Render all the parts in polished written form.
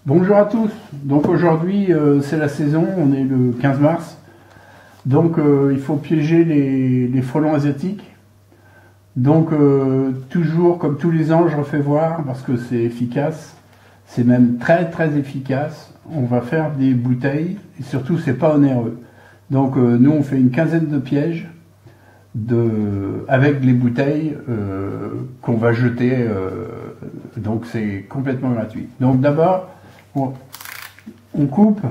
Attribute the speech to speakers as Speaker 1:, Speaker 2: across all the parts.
Speaker 1: Bonjour à tous, donc aujourd'hui c'est la saison, on est le 15 mars, donc il faut piéger les frelons asiatiques. Donc toujours comme tous les ans je refais voir parce que c'est efficace, c'est même très efficace. On va faire des bouteilles et surtout c'est pas onéreux. Donc nous on fait une quinzaine de pièges avec les bouteilles qu'on va jeter, donc c'est complètement gratuit. Donc d'abord on coupe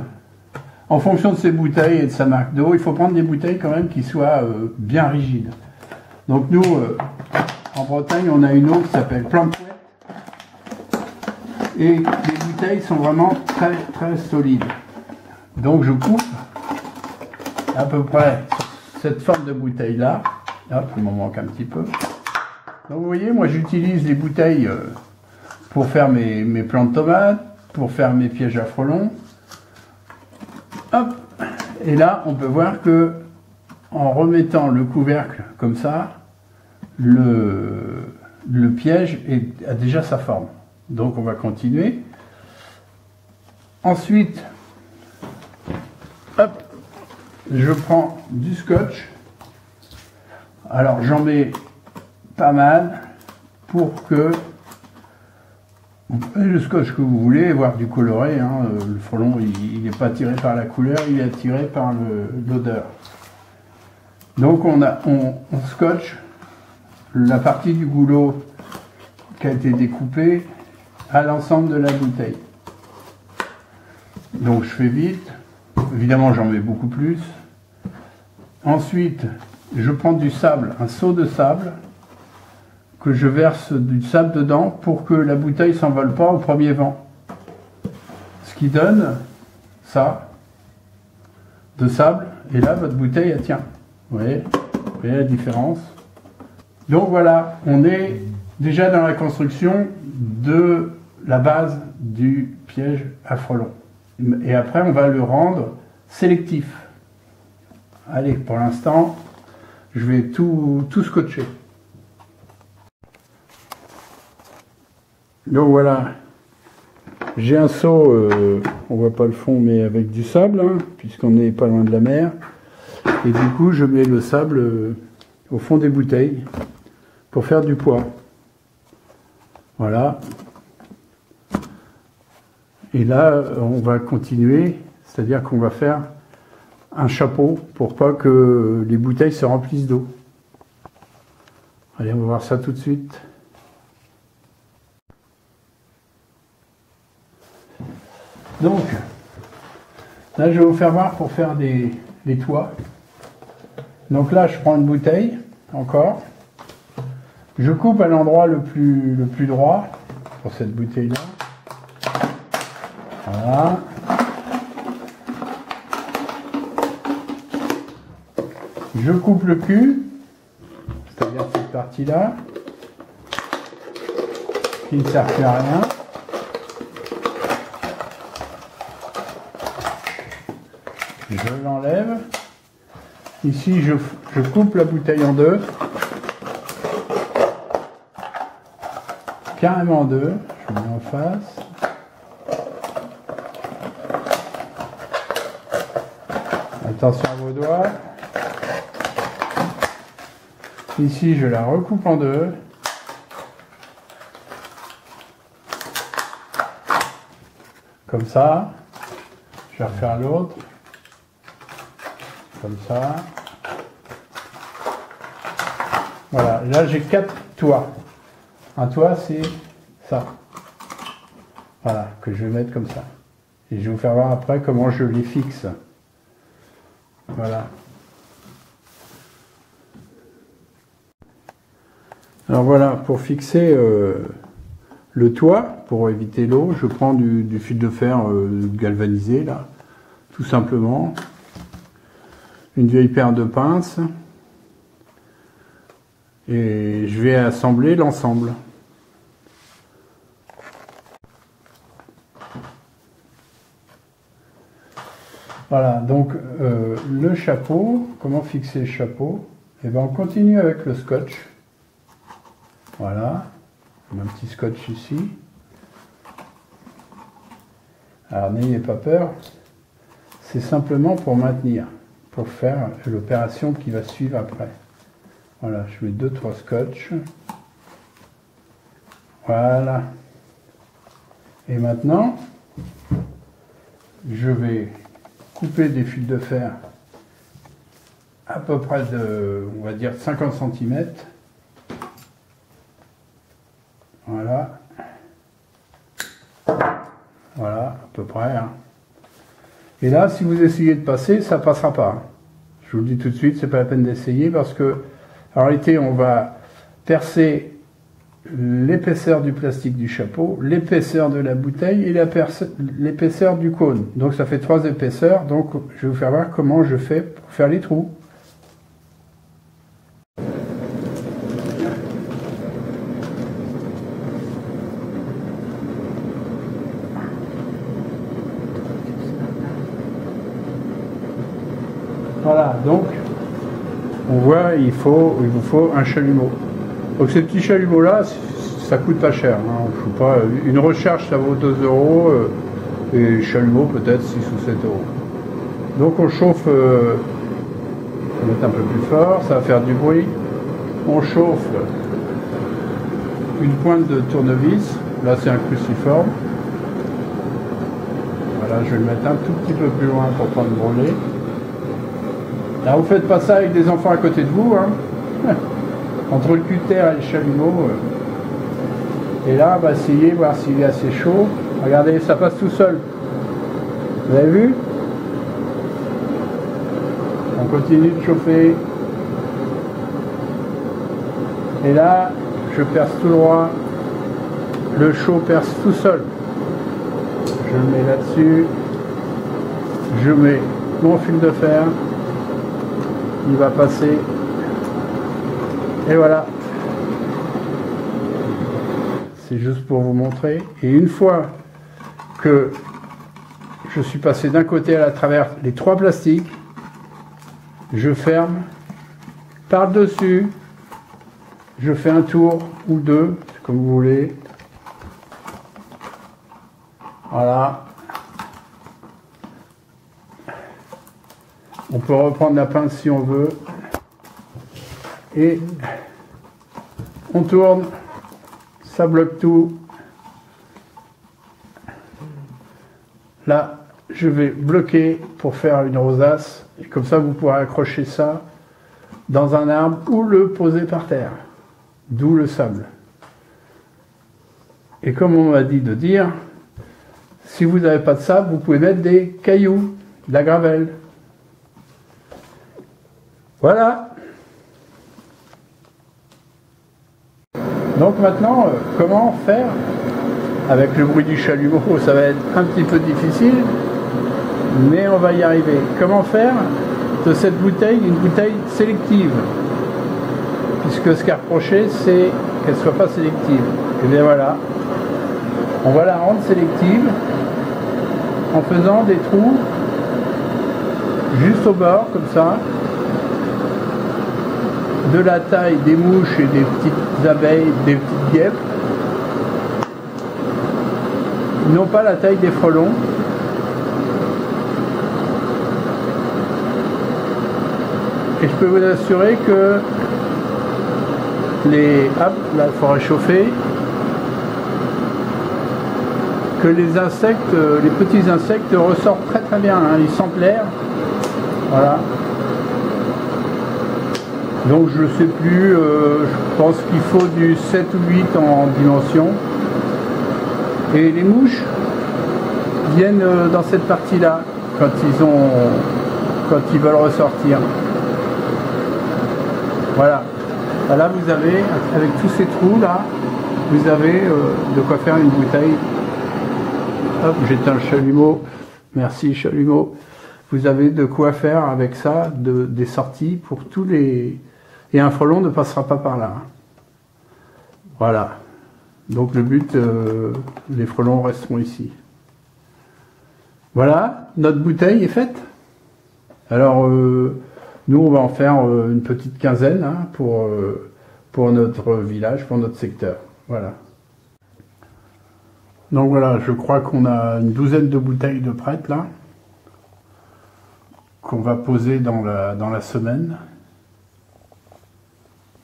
Speaker 1: en fonction de ses bouteilles et de sa marque d'eau. Il faut prendre des bouteilles quand même qui soient bien rigides. Donc nous, en Bretagne, on a une eau qui s'appelle Plante et les bouteilles sont vraiment très solides. Donc je coupe à peu près cette forme de bouteille là. Hop, il m'en manque un petit peu. Donc vous voyez, moi j'utilise les bouteilles pour faire mes plants de tomates, pour faire mes pièges à frelons. Hop, et là on peut voir que en remettant le couvercle comme ça, le piège a déjà sa forme. Donc on va continuer. Ensuite, hop, je prends du scotch. Alors j'en mets pas mal pour que vous prenez le scotch que vous voulez, voire du coloré. Hein. Le frelon, il n'est pas attiré par la couleur, il est attiré par l'odeur. Donc on scotche la partie du goulot qui a été découpée à l'ensemble de la bouteille. Donc je fais vite. Évidemment, j'en mets beaucoup plus. Ensuite, je prends du sable, un seau de sable, que je verse du sable dedans pour que la bouteille ne s'envole pas au premier vent. Ce qui donne ça de sable, et là votre bouteille elle tient. Vous voyez la différence. Donc voilà, on est déjà dans la construction de la base du piège à frelons. Et après on va le rendre sélectif. Allez, pour l'instant, je vais tout scotcher. Donc voilà, j'ai un seau, on voit pas le fond, mais avec du sable, hein, puisqu'on n'est pas loin de la mer. Et du coup, je mets le sable au fond des bouteilles pour faire du poids. Voilà. Et là, on va continuer, c'est-à-dire qu'on va faire un chapeau pour pas que les bouteilles se remplissent d'eau. Allez, on va voir ça tout de suite. Donc, là je vais vous faire voir pour faire des toits. Donc là je prends une bouteille, encore. Je coupe à l'endroit le plus droit pour cette bouteille là. Voilà. Je coupe le cul, c'est-à-dire cette partie là, qui ne sert plus à rien. Je l'enlève. Ici, je coupe la bouteille en deux. Carrément en deux. Je mets en face. Attention à vos doigts. Ici, je la recoupe en deux. Comme ça. Je vais refaire l'autre. Comme ça. Voilà, là j'ai 4 toits. Un toit c'est ça. Voilà, que je vais mettre comme ça. Et je vais vous faire voir après comment je les fixe. Voilà. Alors voilà, pour fixer le toit, pour éviter l'eau, je prends du fil de fer galvanisé là, tout simplement. Une vieille paire de pinces et je vais assembler l'ensemble. Voilà, donc le chapeau, comment fixer le chapeau? Et bien on continue avec le scotch. Voilà, un petit scotch ici. Alors n'ayez pas peur, c'est simplement pour maintenir, pour faire l'opération qui va suivre après. Voilà, je mets 2-3 scotch. Voilà. Et maintenant, je vais couper des fils de fer à peu près de, on va dire, 50 cm. Voilà. Voilà, à peu près. Hein. Et là, si vous essayez de passer, ça ne passera pas. Je vous le dis tout de suite, c'est pas la peine d'essayer parce que, en réalité, on va percer l'épaisseur du plastique du chapeau, l'épaisseur de la bouteille et l'épaisseur du cône. Donc ça fait 3 épaisseurs. Donc je vais vous faire voir comment je fais pour faire les trous. Voilà, donc on voit il vous faut un chalumeau. Donc ces petits chalumeaux là, ça coûte pas cher. Hein. Je sais pas, une recharge ça vaut 2 € et chalumeau peut-être 6 ou 7 €. Donc on chauffe, on va mettre un peu plus fort, ça va faire du bruit. On chauffe une pointe de tournevis, là c'est un cruciforme. Voilà, je vais le mettre un tout petit peu plus loin pour pas me brûler. Là vous faites pas ça avec des enfants à côté de vous, hein. Entre le cutter et le chalumeau. Et là, on va essayer, voir s'il est assez chaud. Regardez, ça passe tout seul. Vous avez vu? On continue de chauffer. Et là, je perce tout droit. Le chaud perce tout seul. Je le mets là-dessus. Je mets mon fil de fer. Il va passer. Et voilà, c'est juste pour vous montrer. Et une fois que je suis passé d'un côté à travers les 3 plastiques, je ferme par-dessus, je fais un tour ou 2, comme vous voulez. Voilà. On peut reprendre la pince si on veut. Et on tourne, ça bloque tout. Là, je vais bloquer pour faire une rosace. Et comme ça, vous pourrez accrocher ça dans un arbre ou le poser par terre. D'où le sable. Et comme on m'a dit de dire, si vous n'avez pas de sable, vous pouvez mettre des cailloux, de la gravelle. Voilà. Donc maintenant, comment faire avec le bruit du chalumeau? Ça va être un petit peu difficile, mais on va y arriver. Comment faire de cette bouteille une bouteille sélective? Puisque ce qu'a reproché, c'est qu'elle ne soit pas sélective. Et bien voilà, on va la rendre sélective en faisant des trous juste au bord, comme ça, de la taille des mouches et des petites abeilles, des petites guêpes, non pas la taille des frelons. Et je peux vous assurer que les là il faut réchauffer, que les insectes, les petits insectes ressortent très très bien, hein, ils sentent l'air. Voilà. Donc je ne sais plus, je pense qu'il faut du 7 ou 8 en dimension. Et les mouches viennent dans cette partie-là quand ils veulent ressortir. Voilà. Là vous avez, avec tous ces trous là, vous avez de quoi faire une bouteille. Hop, j'éteins le chalumeau. Merci chalumeau. Vous avez de quoi faire avec ça, des sorties pour tous les... Et un frelon ne passera pas par là. Voilà. Donc le but, les frelons resteront ici. Voilà, notre bouteille est faite. Alors, nous, on va en faire une petite quinzaine hein, pour notre village, pour notre secteur. Voilà. Donc voilà, je crois qu'on a une douzaine de bouteilles de prêtes là, qu'on va poser dans la semaine.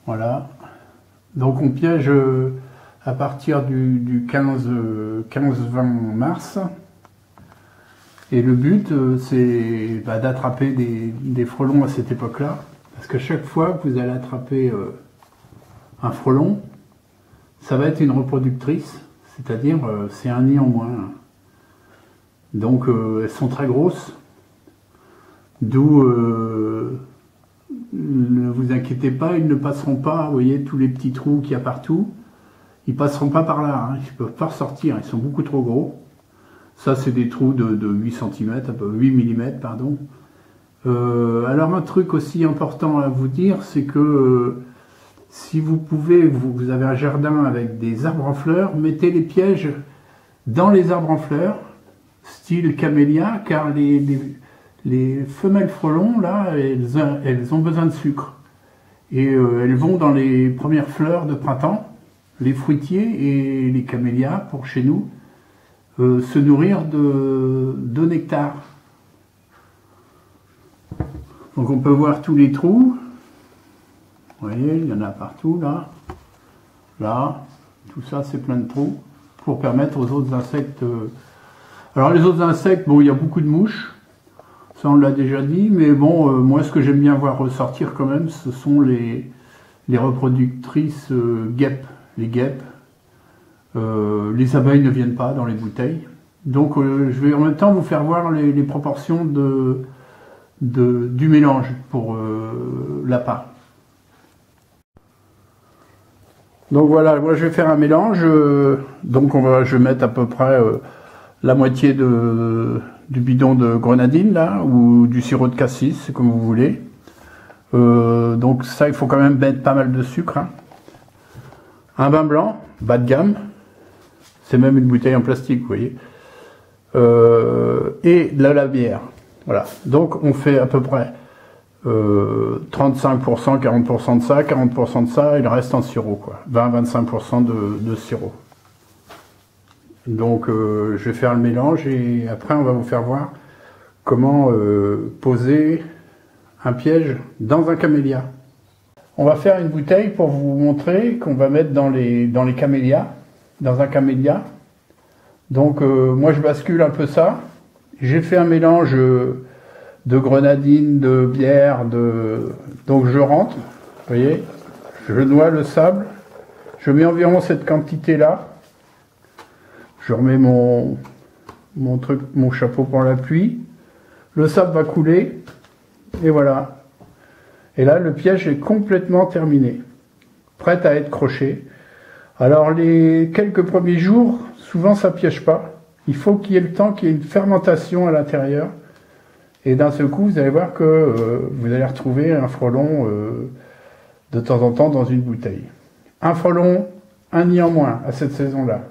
Speaker 1: Voilà. Donc on piège à partir du 15-20 mars. Et le but, c'est d'attraper des frelons à cette époque-là. Parce que chaque fois que vous allez attraper un frelon, ça va être une reproductrice. C'est-à-dire, c'est un nid en moins. Donc, elles sont très grosses. D'où, ne vous inquiétez pas, ils ne passeront pas, vous voyez, tous les petits trous qu'il y a partout. Ils passeront pas par là, hein. Ils ne peuvent pas ressortir, ils sont beaucoup trop gros. Ça, c'est des trous de 8 cm, 8 mm, pardon. Alors, un truc aussi important à vous dire, c'est que si vous pouvez, vous avez un jardin avec des arbres en fleurs, mettez les pièges dans les arbres en fleurs, style camélia, car les femelles frelons, là, elles ont besoin de sucre. Et elles vont dans les premières fleurs de printemps, les fruitiers et les camélias, pour chez nous, se nourrir de nectar. Donc on peut voir tous les trous. Vous voyez, il y en a partout, là. Là, tout ça, c'est plein de trous pour permettre aux autres insectes... Alors les autres insectes, bon, il y a beaucoup de mouches. Ça, on l'a déjà dit. Mais bon, moi, ce que j'aime bien voir ressortir quand même, ce sont les reproductrices guêpes. Les guêpes. Les abeilles ne viennent pas dans les bouteilles. Donc, je vais en même temps vous faire voir les proportions du mélange pour l'appât. Donc voilà, moi je vais faire un mélange. Donc je vais mettre à peu près la moitié du bidon de grenadine là, ou du sirop de cassis, c'est comme vous voulez. Donc ça, il faut quand même mettre pas mal de sucre. Hein. Un vin blanc, bas de gamme. C'est même une bouteille en plastique, vous voyez. Et de la bière. Voilà. Donc on fait à peu près 35%, 40% de ça, 40% de ça, et le reste en sirop, quoi. 20-25% de sirop. Donc je vais faire le mélange et après on va vous faire voir comment poser un piège dans un camélia. On va faire une bouteille pour vous montrer qu'on va mettre dans les camélias, dans un camélia. Donc moi je bascule un peu ça. J'ai fait un mélange de grenadine, de bière, donc je rentre, vous voyez, je noie le sable, je mets environ cette quantité là, je remets mon chapeau pour la pluie, le sable va couler, et voilà. Et là, le piège est complètement terminé, prêt à être croché. Alors les quelques premiers jours, souvent ça piège pas, il faut qu'il y ait le temps qu'il y ait une fermentation à l'intérieur. Et d'un seul coup, vous allez voir que vous allez retrouver un frelon de temps en temps dans une bouteille. Un frelon, un nid en moins à cette saison-là.